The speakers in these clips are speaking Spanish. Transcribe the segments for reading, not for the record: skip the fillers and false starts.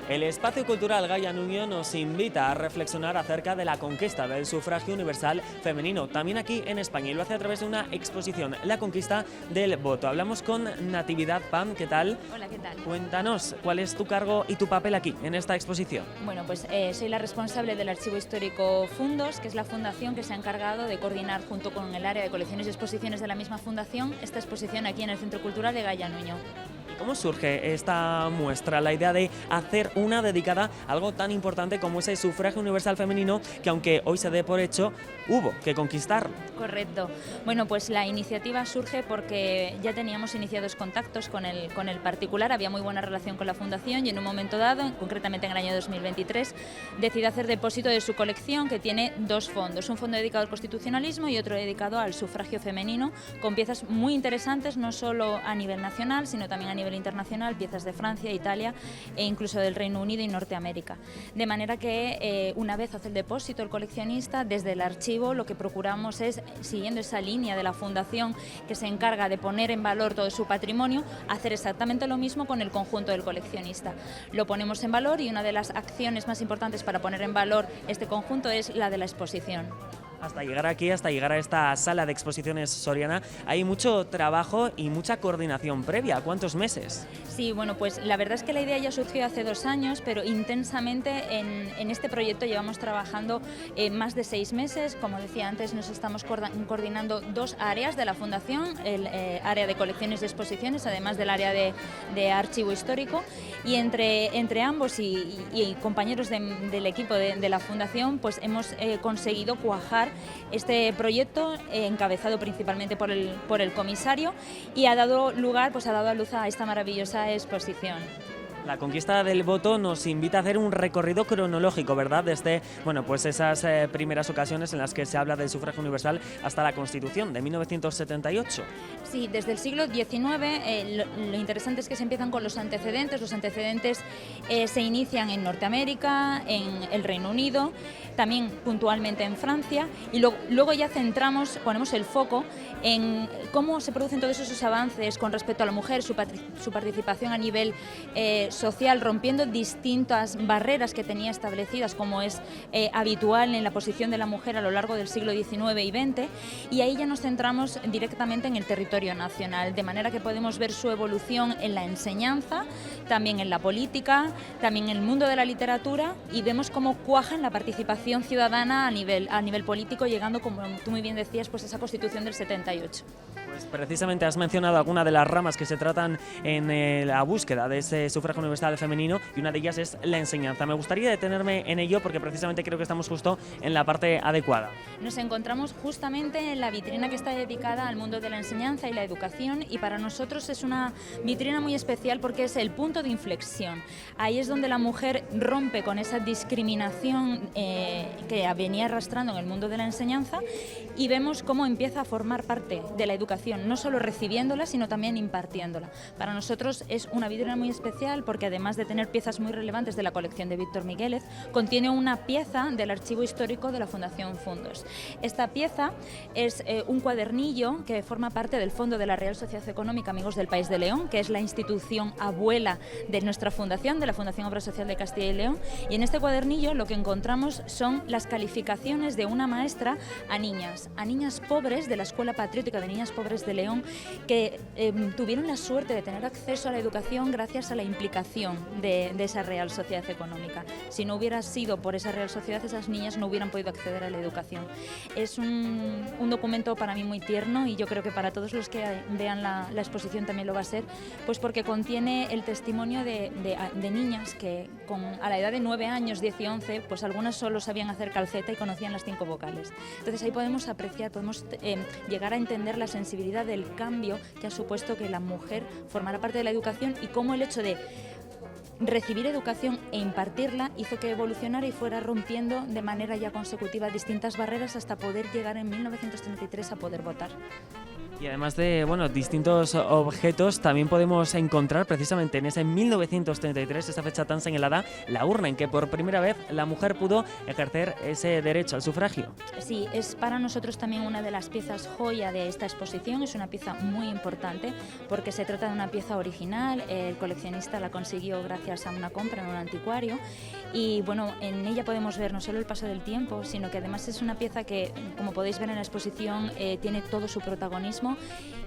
El espacio cultural Gaia Nuño nos invita a reflexionar acerca de la conquista del sufragio universal femenino, también aquí en España, y lo hace a través de una exposición, La conquista del voto. Hablamos con Natividad Pam, ¿qué tal? Hola, ¿qué tal? Cuéntanos, ¿cuál es tu cargo y tu papel aquí, en esta exposición? Bueno, pues soy la responsable del Archivo Histórico Fundos, que es la fundación que se ha encargado de coordinar junto con el área de colecciones y exposiciones de la misma fundación esta exposición aquí en el Centro Cultural de Gaia Nuño. ¿Cómo surge esta muestra, la idea de hacer una dedicada a algo tan importante como ese sufragio universal femenino que, aunque hoy se dé por hecho, hubo que conquistar? Correcto. Bueno, pues la iniciativa surge porque ya teníamos iniciados contactos con el particular, había muy buena relación con la fundación y en un momento dado, concretamente en el año 2023, decide hacer depósito de su colección, que tiene dos fondos, un fondo dedicado al constitucionalismo y otro dedicado al sufragio femenino, con piezas muy interesantes, no solo a nivel nacional, sino también a nivel internacional, piezas de Francia, Italia e incluso del Reino Unido y Norteamérica. De manera que una vez hace el depósito el coleccionista, desde el archivo lo que procuramos es, siguiendo esa línea de la fundación que se encarga de poner en valor todo su patrimonio, hacer exactamente lo mismo con el conjunto del coleccionista. Lo ponemos en valor y una de las acciones más importantes para poner en valor este conjunto es la de la exposición. Hasta llegar aquí, hasta llegar a esta sala de exposiciones soriana, hay mucho trabajo y mucha coordinación previa. ¿Cuántos meses? Sí, bueno, pues la verdad es que la idea ya surgió hace 2 años, pero intensamente en este proyecto llevamos trabajando más de 6 meses. Como decía antes, nos estamos coordinando 2 áreas de la Fundación, el área de colecciones y exposiciones, además del área de archivo histórico, y entre ambos y compañeros del equipo de la Fundación, pues hemos conseguido cuajar este proyecto, encabezado principalmente por el comisario, y ha dado lugar, pues ha dado a luz a esta maravillosa exposición. La conquista del voto nos invita a hacer un recorrido cronológico, ¿verdad? Desde, bueno, pues esas primeras ocasiones en las que se habla del sufragio universal hasta la Constitución de 1978. Sí, desde el siglo XIX lo interesante es que se empiezan con los antecedentes. Los antecedentes se inician en Norteamérica, en el Reino Unido, también puntualmente en Francia, y luego ya ponemos el foco en cómo se producen todos esos avances con respecto a la mujer, su participación a nivel social, rompiendo distintas barreras que tenía establecidas, como es habitual en la posición de la mujer a lo largo del siglo XIX y XX, y ahí ya nos centramos directamente en el territorio nacional, de manera que podemos ver su evolución en la enseñanza, también en la política, también en el mundo de la literatura, y vemos cómo cuajan la participación ciudadana a nivel político, llegando, como tú muy bien decías, pues a esa Constitución del 78. Pues precisamente has mencionado alguna de las ramas que se tratan en la búsqueda de ese sufragio universal femenino, y una de ellas es la enseñanza. Me gustaría detenerme en ello porque precisamente creo que estamos justo en la parte adecuada. Nos encontramos justamente en la vitrina que está dedicada al mundo de la enseñanza y la educación, y para nosotros es una vitrina muy especial porque es el punto de inflexión. Ahí es donde la mujer rompe con esa discriminación que venía arrastrando en el mundo de la enseñanza, y vemos cómo empieza a formar parte de la educación, no solo recibiéndola, sino también impartiéndola. Para nosotros es una vitrina muy especial porque, además de tener piezas muy relevantes de la colección de Víctor Miguélez, contiene una pieza del archivo histórico de la Fundación Fundos. Esta pieza es un cuadernillo que forma parte del fondo de la Real Sociedad Económica Amigos del País de León, que es la institución abuela de nuestra fundación, de la Fundación Obra Social de Castilla y León, y en este cuadernillo lo que encontramos son las calificaciones de una maestra a niñas pobres de la Escuela Patriótica de Niñas Pobres de León, que tuvieron la suerte de tener acceso a la educación gracias a la implicación de esa Real Sociedad Económica. Si no hubiera sido por esa Real Sociedad, esas niñas no hubieran podido acceder a la educación. Es un documento para mí muy tierno, y yo creo que para todos los que vean la exposición también lo va a ser, pues porque contiene el testimonio de niñas que a la edad de 9 años, 10 y 11, pues algunas solo sabían hacer calceta y conocían las 5 vocales. Entonces ahí podemos apreciar, podemos llegar a entender la sensibilidad del cambio que ha supuesto que la mujer formara parte de la educación, y cómo el hecho de recibir educación e impartirla hizo que evolucionara y fuera rompiendo de manera ya consecutiva distintas barreras hasta poder llegar en 1933 a poder votar. Y además de distintos objetos, también podemos encontrar precisamente en ese 1933, esa fecha tan señalada, la urna en que por primera vez la mujer pudo ejercer ese derecho al sufragio. Sí, es para nosotros también una de las piezas joya de esta exposición, es una pieza muy importante porque se trata de una pieza original, el coleccionista la consiguió gracias a una compra en un anticuario y bueno, en ella podemos ver no solo el paso del tiempo, sino que además es una pieza que, como podéis ver en la exposición, tiene todo su protagonismo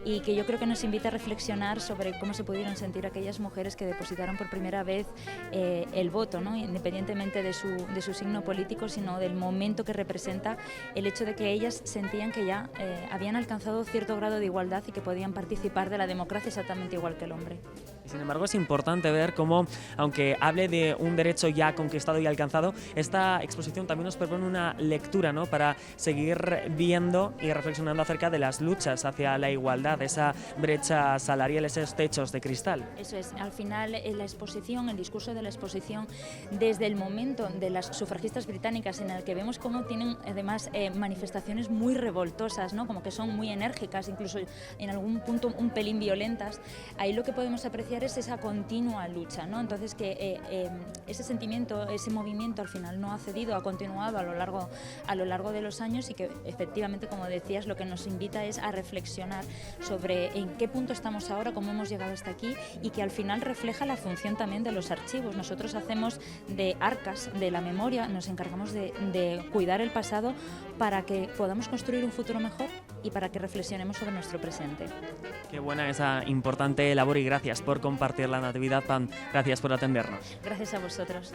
y que yo creo que nos invita a reflexionar sobre cómo se pudieron sentir aquellas mujeres que depositaron por primera vez el voto, ¿no? Independientemente de su signo político, sino del momento que representa el hecho de que ellas sentían que ya habían alcanzado cierto grado de igualdad y que podían participar de la democracia exactamente igual que el hombre. Sin embargo, es importante ver cómo, aunque hable de un derecho ya conquistado y alcanzado, esta exposición también nos propone una lectura, ¿no?, para seguir viendo y reflexionando acerca de las luchas hacia la igualdad, esa brecha salarial, esos techos de cristal. Eso es, al final la exposición, el discurso de la exposición, desde el momento de las sufragistas británicas en el que vemos cómo tienen además manifestaciones muy revoltosas, ¿no?, como que son muy enérgicas, incluso en algún punto un pelín violentas, ahí lo que podemos apreciar es esa continua lucha, ¿no? Entonces que ese sentimiento, ese movimiento al final no ha cedido, ha continuado a lo largo de los años y que efectivamente, como decías, lo que nos invita es a reflexionar sobre en qué punto estamos ahora, cómo hemos llegado hasta aquí y que al final refleja la función también de los archivos. Nosotros hacemos de arcas de la memoria, nos encargamos de cuidar el pasado para que podamos construir un futuro mejor y para que reflexionemos sobre nuestro presente. Qué buena esa importante labor y gracias por compartir la Natividad, Pam. Gracias por atendernos. Gracias a vosotros.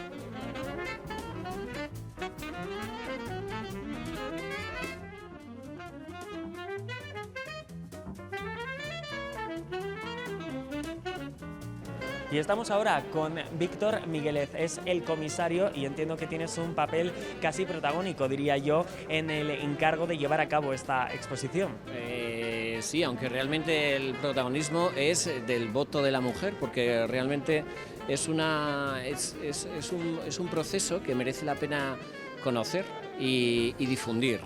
Y estamos ahora con Víctor Miguelez, es el comisario y entiendo que tienes un papel casi protagónico, diría yo, en el encargo de llevar a cabo esta exposición. Sí, aunque realmente el protagonismo es del voto de la mujer, porque realmente es un proceso que merece la pena conocer y difundir.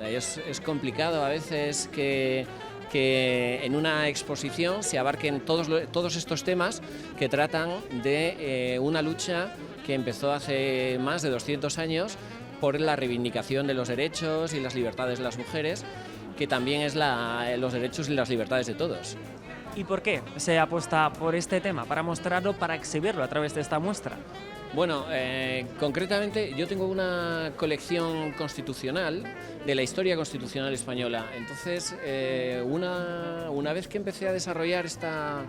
Es complicado a veces que en una exposición se abarquen todos estos temas que tratan de una lucha que empezó hace más de 200 años por la reivindicación de los derechos y las libertades de las mujeres, que también es los derechos y las libertades de todos. ¿Y por qué se apuesta por este tema? ¿Para mostrarlo, para exhibirlo a través de esta muestra? Bueno, concretamente yo tengo una colección constitucional de la historia constitucional española. Entonces, una vez que empecé a desarrollar esta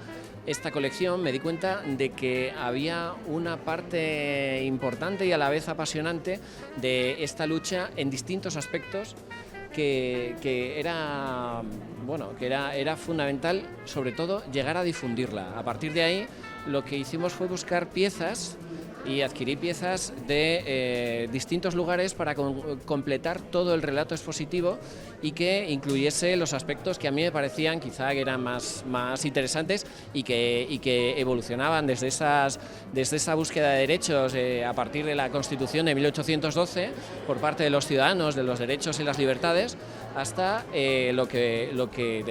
colección, me di cuenta de que había una parte importante y a la vez apasionante de esta lucha en distintos aspectos que era fundamental, sobre todo, llegar a difundirla. A partir de ahí, lo que hicimos fue buscar piezas y adquirí piezas de distintos lugares para completar todo el relato expositivo y que incluyese los aspectos que a mí me parecían quizá que eran más interesantes y que evolucionaban desde esa búsqueda de derechos a partir de la Constitución de 1812 por parte de los ciudadanos, de los derechos y las libertades, hasta lo que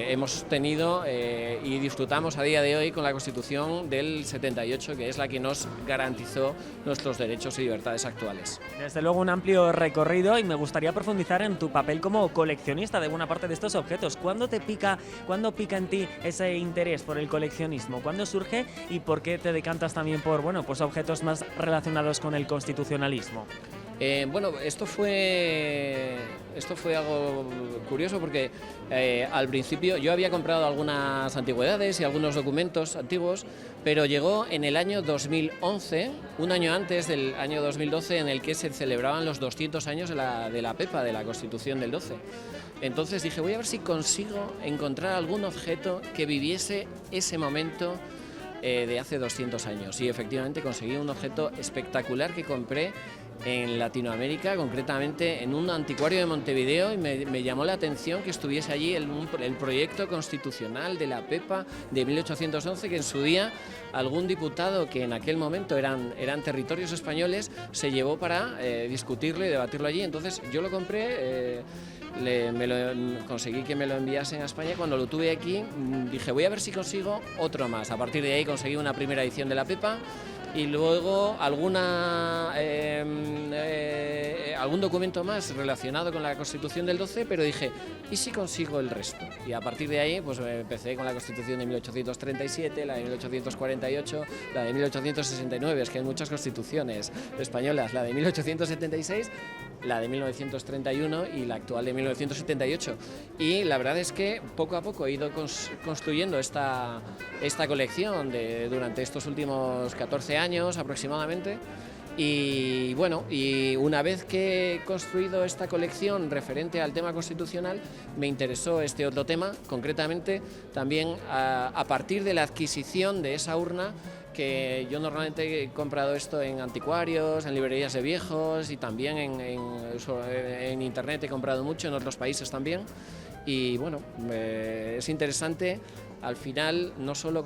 hemos tenido y disfrutamos a día de hoy con la Constitución del 78, que es la que nos garantizó nuestros derechos y libertades actuales. Desde luego un amplio recorrido y me gustaría profundizar en tu papel como coleccionista de buena parte de estos objetos. ¿Cuándo pica en ti ese interés por el coleccionismo? ¿Cuándo surge y por qué te decantas también por objetos más relacionados con el constitucionalismo? Esto fue algo curioso porque al principio yo había comprado algunas antigüedades y algunos documentos antiguos, pero llegó en el año 2011, un año antes del año 2012, en el que se celebraban los 200 años de la PEPA, de la Constitución del 12. Entonces dije, voy a ver si consigo encontrar algún objeto que viviese ese momento de hace 200 años. Y efectivamente conseguí un objeto espectacular que compré en Latinoamérica, concretamente en un anticuario de Montevideo, y me llamó la atención que estuviese allí el proyecto constitucional de la PEPA de 1811, que en su día algún diputado que en aquel momento eran territorios españoles se llevó para discutirlo y debatirlo allí. Entonces yo lo compré, conseguí que me lo enviasen a España. Cuando lo tuve aquí dije, voy a ver si consigo otro más. A partir de ahí conseguí una primera edición de la PEPA y luego algún documento más relacionado con la Constitución del 12, pero dije, ¿y si consigo el resto? Y a partir de ahí pues empecé con la Constitución de 1837, la de 1848, la de 1869, es que hay muchas constituciones españolas, la de 1876, la de 1931 y la actual de 1978. Y la verdad es que poco a poco he ido construyendo esta colección durante estos últimos 14 años aproximadamente. Y bueno, y una vez que he construido esta colección referente al tema constitucional, me interesó este otro tema, concretamente también a partir de la adquisición de esa urna, que yo normalmente he comprado esto en anticuarios, en librerías de viejos y también en internet he comprado mucho, en otros países también. Y bueno, es interesante al final no solo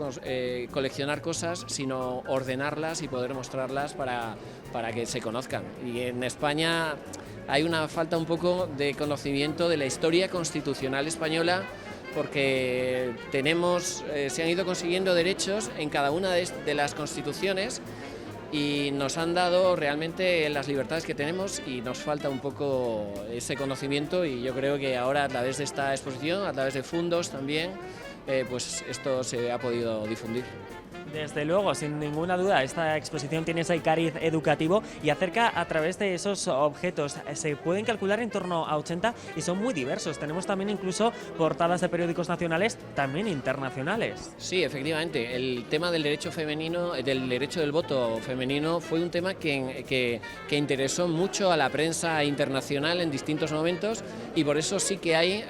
coleccionar cosas, sino ordenarlas y poder mostrarlas para que se conozcan. Y en España hay una falta un poco de conocimiento de la historia constitucional española, porque se han ido consiguiendo derechos en cada una de las constituciones y nos han dado realmente las libertades que tenemos, y nos falta un poco ese conocimiento, y yo creo que ahora a través de esta exposición, a través de fondos también, pues esto se ha podido difundir. Desde luego, sin ninguna duda, esta exposición tiene ese cariz educativo y acerca a través de esos objetos. Se pueden calcular en torno a 80 y son muy diversos. Tenemos también incluso portadas de periódicos nacionales, también internacionales. Sí, efectivamente. El tema del derecho femenino, del derecho del voto femenino, fue un tema que interesó mucho a la prensa internacional en distintos momentos, y por eso sí que hay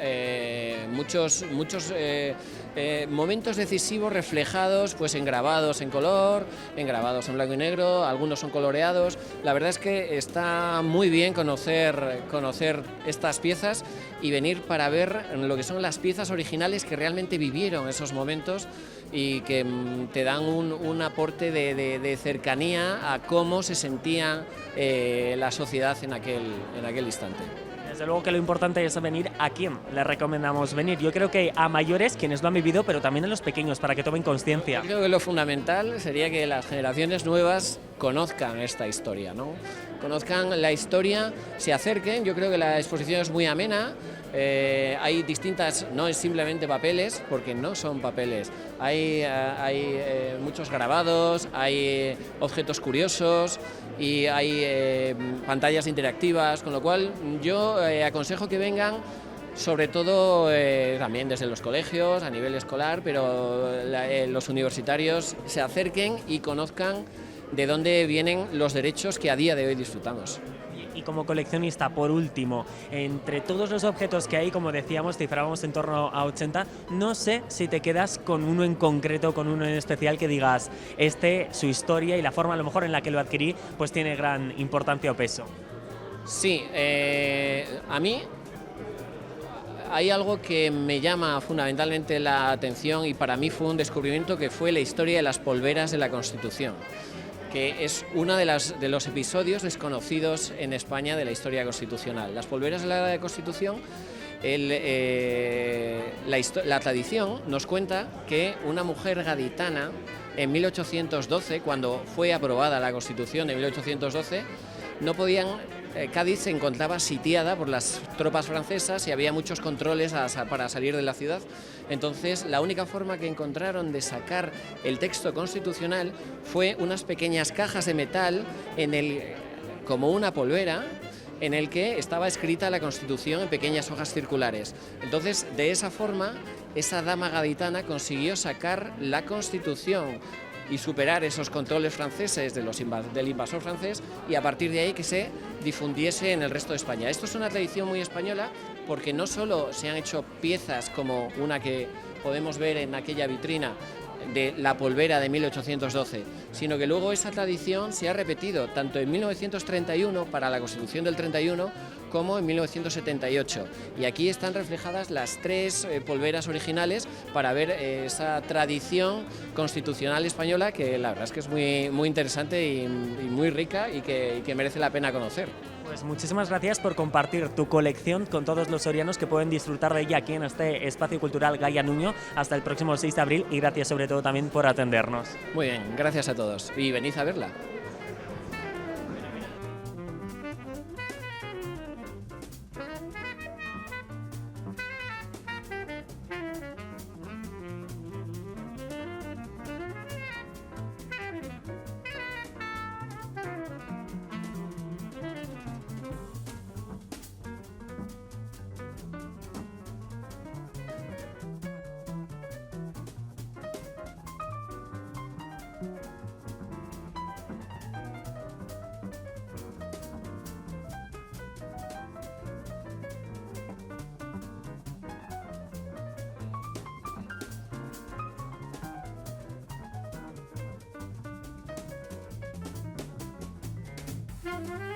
muchos momentos decisivos reflejados pues en grabados en color, en grabados en blanco y negro, algunos son coloreados. La verdad es que está muy bien conocer estas piezas y venir para ver lo que son las piezas originales que realmente vivieron esos momentos y que te dan un aporte de cercanía a cómo se sentía la sociedad en aquel instante. Desde luego que lo importante es venir. ¿A quién le recomendamos venir? Yo creo que a mayores, quienes lo han vivido, pero también a los pequeños, para que tomen conciencia. Yo creo que lo fundamental sería que las generaciones nuevas conozcan esta historia, ¿no? Conozcan la historia, se acerquen. Yo creo que la exposición es muy amena. Hay distintas, no es simplemente papeles, porque no son papeles. Hay muchos grabados, hay objetos curiosos y hay pantallas interactivas, con lo cual yo aconsejo que vengan, sobre todo también desde los colegios, a nivel escolar, pero los universitarios se acerquen y conozcan de dónde vienen los derechos que a día de hoy disfrutamos. Y como coleccionista, por último, entre todos los objetos que hay, como decíamos, cifrábamos en torno a 80, no sé si te quedas con uno en concreto, con uno en especial que digas, su historia y la forma a lo mejor en la que lo adquirí, pues tiene gran importancia o peso. Sí, a mí hay algo que me llama fundamentalmente la atención, y para mí fue un descubrimiento, que fue la historia de las polveras de la Constitución, que es uno de los episodios desconocidos en España de la historia constitucional. Las polveras de la Constitución, la tradición nos cuenta que una mujer gaditana en 1812, cuando fue aprobada la Constitución de 1812, Cádiz se encontraba sitiada por las tropas francesas y había muchos controles para salir de la ciudad. Entonces, la única forma que encontraron de sacar el texto constitucional fue unas pequeñas cajas de metal como una polvera, en el que estaba escrita la Constitución en pequeñas hojas circulares. Entonces, de esa forma, esa dama gaditana consiguió sacar la Constitución y superar esos controles franceses del invasor francés, y a partir de ahí que se difundiese en el resto de España. Esto es una tradición muy española, porque no solo se han hecho piezas como una que podemos ver en aquella vitrina de la polvera de 1812, sino que luego esa tradición se ha repetido tanto en 1931 para la Constitución del 31 como en 1978. Y aquí están reflejadas las tres polveras originales para ver esa tradición constitucional española que la verdad es que es muy interesante y muy rica y que merece la pena conocer. Pues muchísimas gracias por compartir tu colección con todos los sorianos que pueden disfrutar de ella aquí en este espacio cultural Gaia Nuño hasta el próximo 6 de abril y gracias sobre todo también por atendernos. Muy bien, gracias a todos y venid a verla. Thank you.